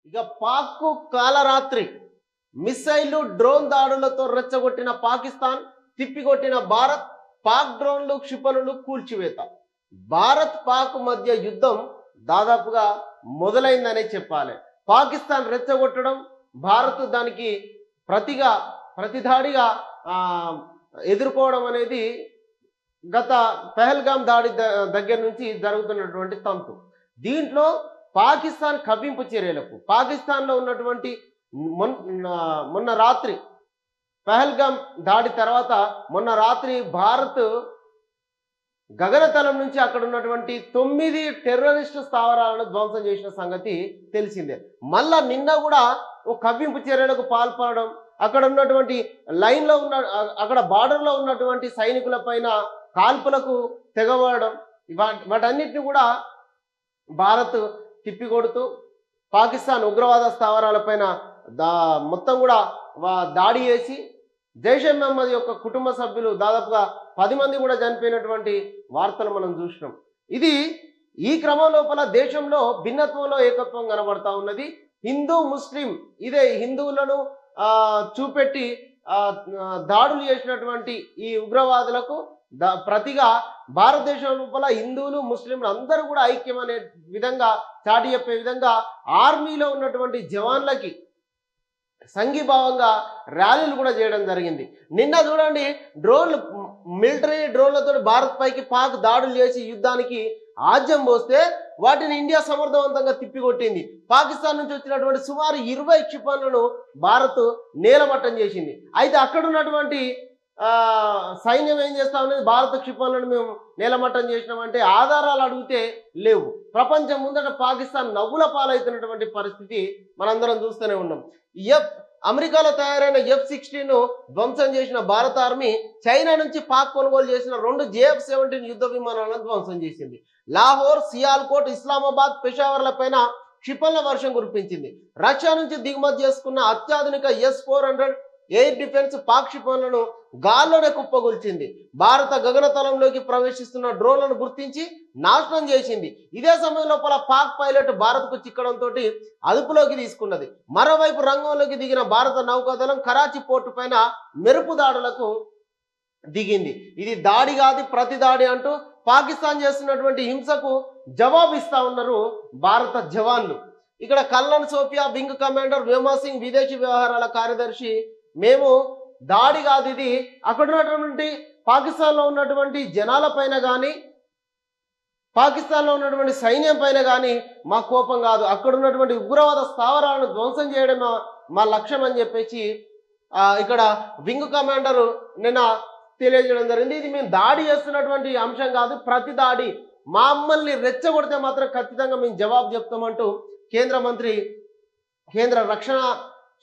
ఇక పాక్కు కాలరాత్రి మిసైళ్లు డ్రోన్ దాడులతో రెచ్చగొట్టిన పాకిస్తాన్, తిప్పికొట్టిన భారత్. పాక్ డ్రోన్లు క్షిపణులు కూల్చివేత. భారత్ పాక్ మధ్య యుద్ధం దాదాపుగా మొదలైందనే చెప్పాలి. పాకిస్తాన్ రెచ్చగొట్టడం, భారత్ దానికి ప్రతిదాడిగా ఎదుర్కోవడం అనేది గత పెహల్గాం దాడి దగ్గర నుంచి జరుగుతున్నటువంటి తంతు. దీంట్లో పాకిస్తాన్ కవ్వింపు చర్యలకు, పాకిస్తాన్లో ఉన్నటువంటి మొన్న రాత్రి పెహల్గాం దాడి తర్వాత మొన్న రాత్రి భారత్ గగనతలం నుంచి అక్కడ ఉన్నటువంటి 9 టెర్రరిస్టు స్థావరాలను ధ్వంసం చేసిన సంగతి తెలిసిందే. మళ్ళా నిన్న కూడా ఒక కవ్వింపు చర్యలకు పాల్పడడం, అక్కడ ఉన్నటువంటి లైన్లో ఉన్న అక్కడ బార్డర్లో ఉన్నటువంటి సైనికుల పైన కాల్పులకు తెగబడడం, వాటన్నిటిని కూడా భారత్ తిప్పికొడుతూ పాకిస్తాన్ ఉగ్రవాద స్థావరాలపైన మొత్తం కూడా దాడి చేసి జైషే మహమ్మద్ యొక్క కుటుంబ సభ్యులు దాదాపుగా 10 మంది కూడా చనిపోయినటువంటి వార్తలు మనం చూసినాం. ఈ క్రమం లోపల దేశంలో భిన్నత్వంలో ఏకత్వం కనబడతా ఉన్నది. హిందూ ముస్లిం ఇదే హిందువులను చూపెట్టి దాడులు చేసినటువంటి ఈ ఉగ్రవాదులకు ప్రతిగా భారతదేశం లోపల హిందువులు ముస్లింలు అందరూ కూడా ఐక్యం అనే విధంగా చాటి చెప్పే విధంగా ఆర్మీలో ఉన్నటువంటి జవాన్లకి సంఘీభావంగా ర్యాలీలు కూడా చేయడం జరిగింది. నిన్న చూడండి, మిలిటరీ డ్రోన్లతో భారత్ పైకి పాక్ దాడులు చేసి యుద్ధానికి ఆజ్యం పోస్తే వాటిని ఇండియా సమర్థవంతంగా తిప్పికొట్టింది. పాకిస్తాన్ నుంచి వచ్చినటువంటి సుమారు 20 క్షిపణులను భారత్ నేలమట్టం చేసింది. అయితే అక్కడ ఉన్నటువంటి సైన్యం ఏం చేస్తా ఉన్నది, భారత క్షిపణులను మేము నేలమట్టం చేసినామంటే ఆధారాలు అడిగితే లేవు. ప్రపంచం ముందట పాకిస్తాన్ నవ్వుల పాలవుతున్నటువంటి పరిస్థితి మనందరం చూస్తూనే ఉన్నాం. అమెరికాలో తయారైన F-16 ధ్వంసం చేసిన భారత ఆర్మీ చైనా నుంచి పాక్ కొనుగోలు చేసిన 2 JF-17 యుద్ధ విమానాలను ధ్వంసం చేసింది. లాహోర్, సియాల్కోట్, ఇస్లామాబాద్, పెషావర్ల పైన క్షిపణుల వర్షం కురిపించింది. రష్యా నుంచి దిగుమతి చేసుకున్న అత్యాధునిక S-400 ఎయిర్ డిఫెన్స్ పాక్ క్షిపణులను గాల్లోనే కుప్పగొల్చింది. భారత గగనతలంలోకి ప్రవేశిస్తున్న డ్రోన్లను గుర్తించి నాశనం చేసింది. ఇదే సమయం లోపల పాక్ పైలట్ భారత్కు చిక్కడంతో అదుపులోకి తీసుకున్నది. మరోవైపు రంగంలోకి దిగిన భారత నౌకాదళం కరాచీ పోర్టు పైన మెరుపు దాడులకు దిగింది. ఇది దాడి కాదు, ప్రతి దాడి అంటూ పాకిస్తాన్ చేస్తున్నటువంటి హింసకు జవాబిస్తా ఉన్నారు భారత జవాన్లు. ఇక్కడ colonel Sofiya wing commander Vyoma Singh విదేశీ వ్యవహారాల కార్యదర్శి, మేము దాడి కాదు, ఇది అక్కడ ఉన్నటువంటి పాకిస్తాన్లో ఉన్నటువంటి జనాల పైన కానీ పాకిస్తాన్లో ఉన్నటువంటి సైన్యం పైన కానీ మా కోపం కాదు, అక్కడ ఉన్నటువంటి ఉగ్రవాద స్థావరాలను ధ్వంసం చేయడం మా లక్ష్యం అని చెప్పేసి ఇక్కడ వింగ్ కమాండర్ నిన్న తెలియజేయడం జరిగింది. ఇది మేము దాడి చేస్తున్నటువంటి అంశం కాదు, ప్రతి దాడి మమ్మల్ని రెచ్చగొడితే మాత్రం ఖచ్చితంగా మేము జవాబు చెప్తామంటూ కేంద్ర రక్షణ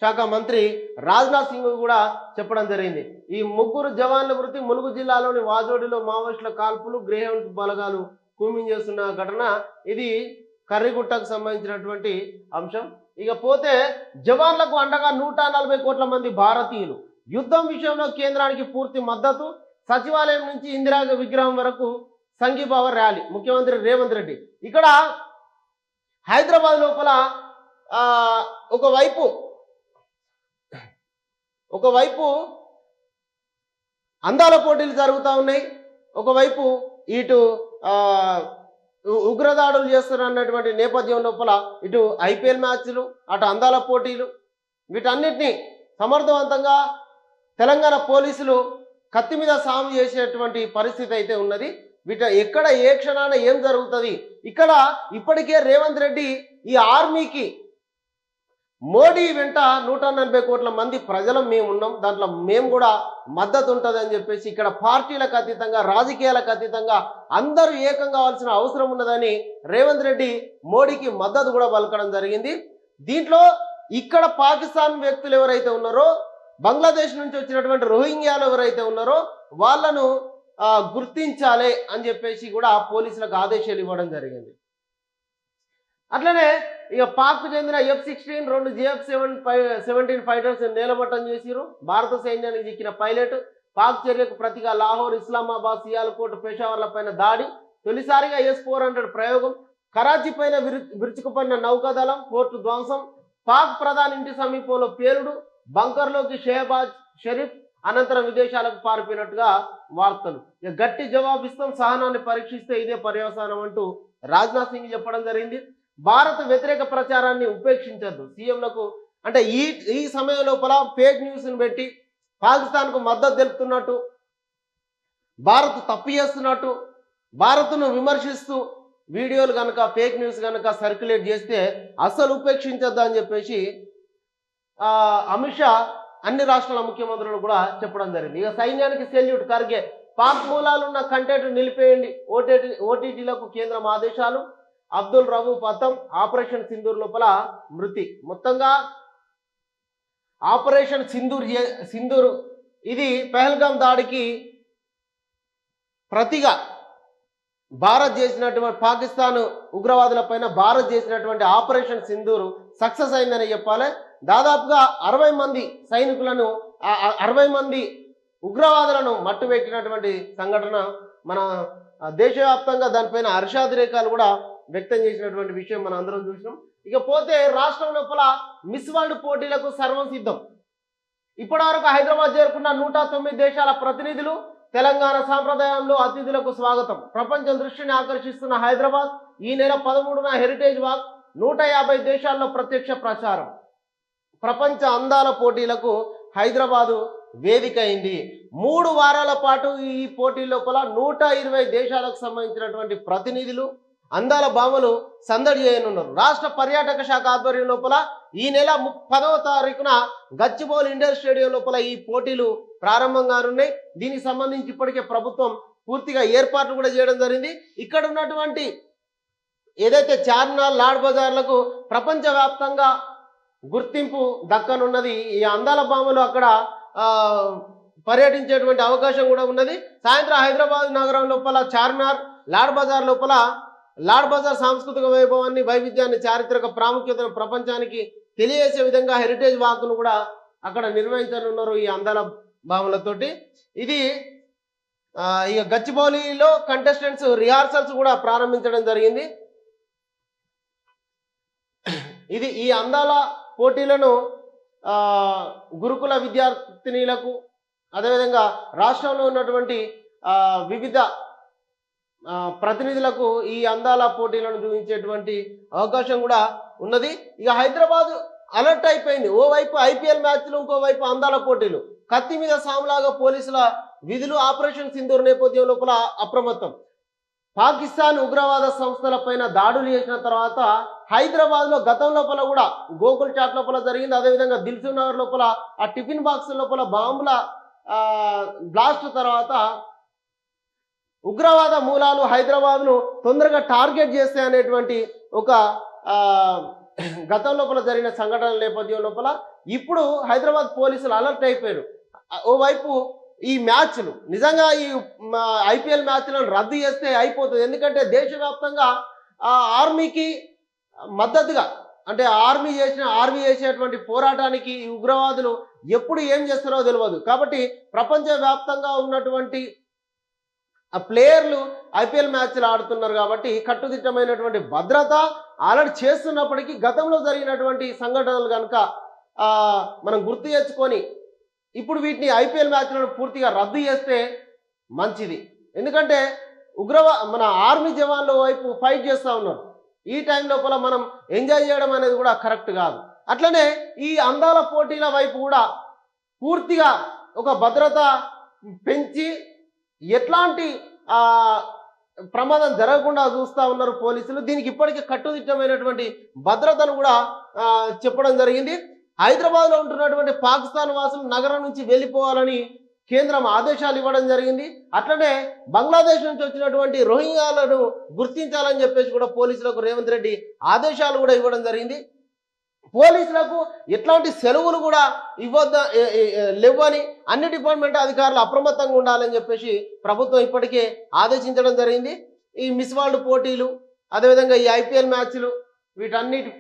శాఖ మంత్రి రాజ్నాథ్ సింగ్ కూడా చెప్పడం జరిగింది. ఈ 3 జవాన్ల మృతి ములుగు జిల్లాలోని వాజోడిలో మావోయిస్టుల కాల్పులు, గ్రేహౌండ్స్ బలగాలు కూమింగ్ చేస్తున్న ఘటన. ఇది కర్రిగుట్టకు సంబంధించినటువంటి అంశం. ఇక పోతే జవాన్లకు అండగా 140 కోట్ల మంది భారతీయులు. యుద్ధం విషయంలో కేంద్రానికి పూర్తి మద్దతు. సచివాలయం నుంచి ఇందిరా విగ్రహం వరకు సంఘీభావ ర్యాలీ. ముఖ్యమంత్రి రేవంత్ రెడ్డి ఇక్కడ హైదరాబాద్ లోపల ఒకవైపు అందాల పోటీలు జరుగుతూ ఉన్నాయి, ఒకవైపు ఇటు ఉగ్రదాడులు చేస్తున్నటువంటి నేపథ్యం లోపల ఇటు IPL మ్యాచ్లు, అటు అందాల పోటీలు, వీటన్నిటినీ సమర్థవంతంగా తెలంగాణ పోలీసులు కత్తి మీద సాము చేసేటువంటి పరిస్థితి అయితే ఉన్నది. ఎక్కడ ఏ క్షణాన ఏం జరుగుతుంది. ఇక్కడ ఇప్పటికే రేవంత్ రెడ్డి ఈ ఆర్మీకి మోడీ వెంట 140 కోట్ల మంది ప్రజలం మేము ఉన్నాం, దాంట్లో మేము కూడా మద్దతు ఉంటుంది అని చెప్పేసి ఇక్కడ పార్టీలకు అతీతంగా, రాజకీయాలకు అతీతంగా అందరూ ఏకం కావాల్సిన అవసరం ఉన్నదని రేవంత్ రెడ్డి మోడీకి మద్దతు కూడా పలకడం జరిగింది. దీంట్లో ఇక్కడ పాకిస్తాన్ వ్యక్తులు ఎవరైతే ఉన్నారో, బంగ్లాదేశ్ నుంచి వచ్చినటువంటి రోహింగ్యాలు ఎవరైతే ఉన్నారో వాళ్ళను గుర్తించాలి అని చెప్పేసి కూడా పోలీసులకు ఆదేశాలు ఇవ్వడం జరిగింది. అట్లనే ఇక పాక్కు చెందిన F-16 2 JF-17 ఫైటర్స్ నేలమట్టం చేసిరు. భారత సైన్యానికి చిక్కిన పైలట్. పాక్ చర్యకు ప్రతిగా లాహోర్, ఇస్లామాబాద్, సియాల్కోట్, పెషావర్ల పైన దాడి. తొలిసారిగా S-400 ప్రయోగం. కరాచీ పైన విరుచుకుపడిన నౌకాదళం, పోర్టు ధ్వంసం. పాక్ ప్రధాని ఇంటి సమీపంలో పేలుడు, బంకర్లోకి షెహబాజ్ షరీఫ్, అనంతరం విదేశాలకు పారిపోయినట్టుగా వార్తలు. ఇక గట్టి జవాబిస్తాం, సహనాన్ని పరీక్షిస్తే ఇదే పర్యవసానం అంటూ రాజ్నాథ్ సింగ్ చెప్పడం జరిగింది. భారత వ్యతిరేక ప్రచారాన్ని ఉపేక్షించద్దు సీఎంలకు, అంటే ఈ సమయం లోపల ఫేక్ న్యూస్ని పెట్టి పాకిస్తాన్కు మద్దతు తెలుపుతున్నట్టు, భారత్ తప్పు చేస్తున్నట్టు, భారత్ను విమర్శిస్తూ వీడియోలు కనుక ఫేక్ న్యూస్ కనుక సర్క్యులేట్ చేస్తే అస్సలు ఉపేక్షించద్దు అని చెప్పేసి అమిత్ షా అన్ని రాష్ట్రాల ముఖ్యమంత్రులు కూడా చెప్పడం జరిగింది. ఇక సైన్యానికి సెల్యూట్ ఖర్గే, పాక్ మూలాలున్న కంటెంట్ నిలిపేయండి, ఓటీటీలకు కేంద్రం ఆదేశాలు. అబ్దుల్ రవూఫ్ అతం, ఆపరేషన్ సింధూర్ లోపల మృతి. మొత్తంగా ఆపరేషన్ సింధూర్ ఇది పెహల్గాం దాడికి ప్రతిగా భారత్ చేసినటువంటి, పాకిస్తాన్ ఉగ్రవాదుల పైన భారత్ చేసినటువంటి ఆపరేషన్ సింధూర్ సక్సెస్ అయిందని చెప్పాలి. దాదాపుగా 60 మంది సైనికులను 60 మంది ఉగ్రవాదులను మట్టుబెట్టినటువంటి సంఘటన మన దేశవ్యాప్తంగా దానిపైన హర్షాతిరేకాలు కూడా వ్యక్తం చేసినటువంటి విషయం మనం అందరం చూసినాం. ఇక పోతే రాష్ట్రం లోపల మిస్ వరల్డ్ పోటీలకు సర్వం సిద్ధం. ఇప్పటివరకు హైదరాబాద్ చేరుకున్న 109 దేశాల ప్రతినిధులు. తెలంగాణ సాంప్రదాయంలో అతిథులకు స్వాగతం. ప్రపంచం దృష్టిని ఆకర్షిస్తున్న హైదరాబాద్ ఈ నెల 13న హెరిటేజ్ వాక్, 150 దేశాల్లో ప్రత్యక్ష ప్రచారం. ప్రపంచ అందాల పోటీలకు హైదరాబాదు వేదిక అయింది. 3 వారాల పాటు ఈ పోటీ లోపల 120 దేశాలకు సంబంధించినటువంటి ప్రతినిధులు, అందాల భామలు సందడి చేయనున్నారు. రాష్ట్ర పర్యాటక శాఖ ఆధ్వర్యం లోపల ఈ నెల 10వ తారీఖున గచ్చిబౌలి ఇండోర్ స్టేడియం లోపల ఈ పోటీలు ప్రారంభం కానున్నాయి. దీనికి సంబంధించి ఇప్పటికే ప్రభుత్వం పూర్తిగా ఏర్పాట్లు కూడా చేయడం జరిగింది. ఇక్కడ ఉన్నటువంటి ఏదైతే చార్మినార్, లాడ్ బజార్లకు ప్రపంచవ్యాప్తంగా గుర్తింపు దక్కనున్నది. ఈ అందాల భామలు అక్కడ పర్యటించేటువంటి అవకాశం కూడా ఉన్నది. సాయంత్రం హైదరాబాద్ నగరం లోపల చార్మినార్, లాడ్ బజార్ లోపల లాడ్ బజార్ సాంస్కృతిక వైభవాన్ని, వైవిధ్యాన్ని, చారిత్రక ప్రాముఖ్యతను ప్రపంచానికి తెలియజేసే విధంగా హెరిటేజ్ వాక్ను కూడా అక్కడ నిర్వహించనున్నారు ఈ అందాల భామలతోటి. ఇది ఇక గచ్చిబౌలిలో కంటెస్టెంట్స్ రిహార్సల్స్ కూడా ప్రారంభించడం జరిగింది. ఇది ఈ అందాల పోటీలను గురుకుల విద్యార్థినీలకు, అదేవిధంగా రాష్ట్రంలో ఉన్నటువంటి వివిధ ప్రతినిధులకు ఈ అందాల పోటీలను చూపించేటువంటి అవకాశం కూడా ఉన్నది. ఇక హైదరాబాద్ అలర్ట్ అయిపోయింది. ఓవైపు ఐపీఎల్ మ్యాచ్లు, ఇంకోవైపు అందాల పోటీలు. కత్తి మీద సాములాగా పోలీసుల విధులు. ఆపరేషన్ సింధూర్ నేపథ్యం లోపల అప్రమత్తం. పాకిస్తాన్ ఉగ్రవాద సంస్థలపైన దాడులు చేసిన తర్వాత హైదరాబాద్లో గతం లోపల కూడా గోకుల్ చాట్ లోపల జరిగింది. అదేవిధంగా దిల్సుఖ్ నగర్ లోపల ఆ టిఫిన్ బాక్స్ లోపల బాంబుల బ్లాస్ట్ తర్వాత ఉగ్రవాద మూలాలు హైదరాబాద్ను తొందరగా టార్గెట్ చేస్తాయి అనేటువంటి ఒక గతం లోపల జరిగిన సంఘటనల నేపథ్యం లోపల ఇప్పుడు హైదరాబాద్ పోలీసులు అలర్ట్ అయిపోయారు. ఓవైపు ఈ మ్యాచ్లు నిజంగా ఈ ఐపీఎల్ మ్యాచ్లను రద్దు చేస్తే అయిపోతుంది. ఎందుకంటే దేశవ్యాప్తంగా ఆర్మీకి మద్దతుగా, అంటే ఆర్మీ చేసేటువంటి పోరాటానికి ఈ ఉగ్రవాదులు ఎప్పుడు ఏం చేస్తారో తెలియదు. కాబట్టి ప్రపంచవ్యాప్తంగా ఉన్నటువంటి ఆ ప్లేయర్లు ఐపీఎల్ మ్యాచ్లు ఆడుతున్నారు. కాబట్టి కట్టుదిట్టమైనటువంటి భద్రత ఆల్రెడీ చేస్తున్నప్పటికీ గతంలో జరిగినటువంటి సంఘటనలు కనుక మనం గుర్తు తెచ్చుకొని ఇప్పుడు వీటిని ఐపీఎల్ మ్యాచ్లను పూర్తిగా రద్దు చేస్తే మంచిది. ఎందుకంటే మన ఆర్మీ జవాన్ల వైపు ఫైట్ చేస్తూ ఉన్నారు. ఈ టైం లోపల మనం ఎంజాయ్ చేయడం అనేది కూడా కరెక్ట్ కాదు. అట్లనే ఈ అందాల పోటీల వైపు కూడా పూర్తిగా ఒక భద్రత పెంచి ఎట్లాంటి ప్రమాదం జరగకుండా చూస్తూ ఉన్నారు పోలీసులు. దీనికి ఇప్పటికే కట్టుదిట్టమైనటువంటి భద్రతను కూడా చెప్పడం జరిగింది. హైదరాబాద్లో ఉంటున్నటువంటి పాకిస్తాన్ వాసులు నగరం నుంచి వెళ్ళిపోవాలని కేంద్రం ఆదేశాలు ఇవ్వడం జరిగింది. అట్లనే బంగ్లాదేశ్ నుంచి వచ్చినటువంటి రోహింగ్యాలను గుర్తించాలని చెప్పేసి కూడా పోలీసులకు రేవంత్ రెడ్డి ఆదేశాలు కూడా ఇవ్వడం జరిగింది. పోలీసులకు ఎట్లాంటి సెలవులు కూడా లేవని అన్ని డిపార్ట్మెంట్ అధికారులు అప్రమత్తంగా ఉండాలని చెప్పేసి ప్రభుత్వం ఇప్పటికే ఆదేశించడం జరిగింది. ఈ మిస్ వరల్డ్ పోటీలు, అదేవిధంగా ఈ ఐపీఎల్ మ్యాచ్లు, వీటన్నిటి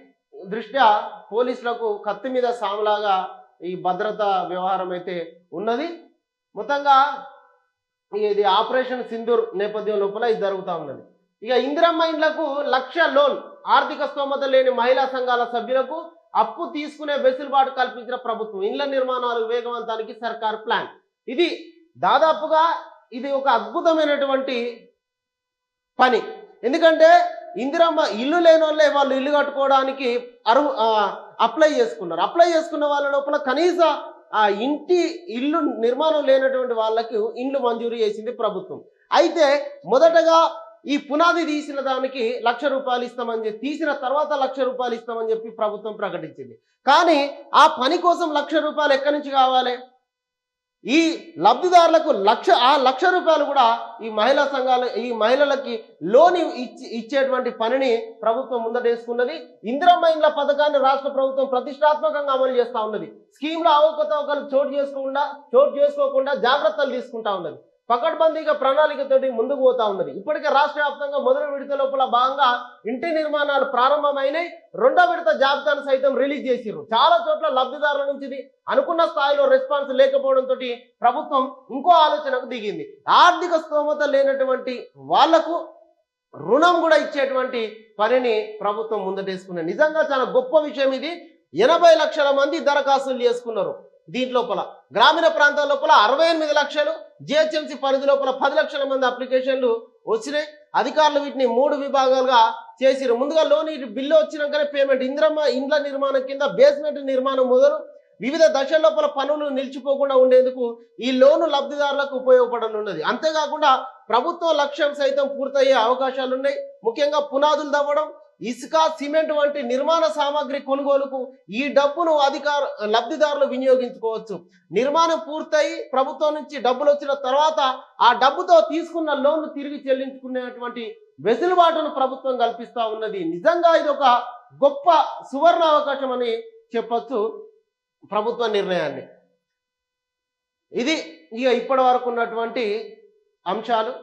దృష్ట్యా పోలీసులకు కత్తి మీద సాములాగా ఈ భద్రత వ్యవహారం అయితే ఉన్నది. మొత్తంగా ఇది ఆపరేషన్ సింధూర్ నేపథ్యం లోపల ఇది జరుగుతూ ఉన్నది. ఇక ఇందిరమ్మ ఇండ్లకు 1,00,000 లోన్. ఆర్థిక స్తోమత లేని మహిళా సంఘాల సభ్యులకు అప్పు తీసుకునే వెసులుబాటు కల్పించిన ప్రభుత్వం. ఇండ్ల నిర్మాణాలు వేగవంతానికి సర్కార్ ప్లాన్. ఇది దాదాపుగా ఇది ఒక అద్భుతమైనటువంటి పని. ఎందుకంటే ఇందిరమ్మ ఇల్లు లేని వాళ్ళే వాళ్ళు ఇల్లు కట్టుకోవడానికి అప్లై చేసుకున్నారు. అప్లై చేసుకున్న వాళ్ళ లోపల కనీస ఇల్లు నిర్మాణం లేనటువంటి వాళ్ళకు ఇండ్లు మంజూరు చేసింది ప్రభుత్వం. అయితే మొదటగా ఈ పునాది తీసిన దానికి ₹1,00,000 ఇస్తామని చెప్పి, తీసిన తర్వాత ₹1,00,000 ఇస్తామని చెప్పి ప్రభుత్వం ప్రకటించింది. కానీ ఆ పని కోసం ₹1,00,000 ఎక్కడి నుంచి కావాలి? ఈ లబ్ధిదారులకు ₹1,00,000 కూడా ఈ మహిళా సంఘాలు ఈ మహిళలకి లోన్ ఇచ్చేటువంటి పనిని ప్రభుత్వం ముందటేసుకున్నది. ఇందిరమ్మ ఇండ్ల పథకాన్ని రాష్ట్ర ప్రభుత్వం ప్రతిష్టాత్మకంగా అమలు చేస్తూ ఉన్నది. స్కీమ్లో అవకతవకలు చోటు చేసుకోకుండా జాగ్రత్తలు తీసుకుంటా ఉన్నది. పకడ్బందీగా ప్రణాళికతోటి ముందుకు పోతా ఉన్నది. ఇప్పటికే రాష్ట్ర వ్యాప్తంగా మొదటి విడత లోపల భాగంగా ఇంటి నిర్మాణాలు ప్రారంభమైనాయి. రెండో విడత జాబితాను సైతం రిలీజ్ చేసిర్రు. చాలా చోట్ల లబ్ధిదారుల నుంచి అనుకున్న స్థాయిలో రెస్పాన్స్ లేకపోవడంతో ప్రభుత్వం ఇంకో ఆలోచనకు దిగింది. ఆర్థిక స్తోమత లేనటువంటి వాళ్లకు రుణం కూడా ఇచ్చేటువంటి పనిని ప్రభుత్వం ముందటేసుకున్నది. నిజంగా చాలా గొప్ప విషయం ఇది. 80 లక్షల మంది దరఖాస్తులు చేసుకున్నారు. దీంట్లోపల గ్రామీణ ప్రాంతాల లోపల 68 లక్షలు, జిహెచ్ఎంసీ పరిధి లోపల 10 లక్షల మంది అప్లికేషన్లు వచ్చినాయి. అధికారులు వీటిని 3 విభాగాలుగా చేసిరు. ముందుగా లోన్ బిల్లు వచ్చినాకనే పేమెంట్. ఇందిరమ్మ ఇండ్ల నిర్మాణం కింద బేస్మెంట్ నిర్మాణం మొదలు వివిధ దశల లోపల పనులు నిలిచిపోకుండా ఉండేందుకు ఈ లోను లబ్ధిదారులకు ఉపయోగపడనున్నది. అంతేకాకుండా ప్రభుత్వ లక్ష్యం సైతం పూర్తయ్యే అవకాశాలున్నాయి. ముఖ్యంగా పునాదులు తవ్వడం, ఇసుక, సిమెంట్ వంటి నిర్మాణ సామాగ్రి కొనుగోలుకు ఈ డబ్బును లబ్ధిదారులు వినియోగించుకోవచ్చు. నిర్మాణం పూర్తయి ప్రభుత్వం నుంచి డబ్బులు వచ్చిన తర్వాత ఆ డబ్బుతో తీసుకున్న లోన్ను తిరిగి చెల్లించుకునేటువంటి వెసులుబాటును ప్రభుత్వం కల్పిస్తూ ఉన్నది. నిజంగా ఇది ఒక గొప్ప సువర్ణ అవకాశం అని చెప్పొచ్చు ప్రభుత్వ నిర్ణయాన్ని. ఇది ఇక ఇప్పటి వరకు ఉన్నటువంటి అంశాలు.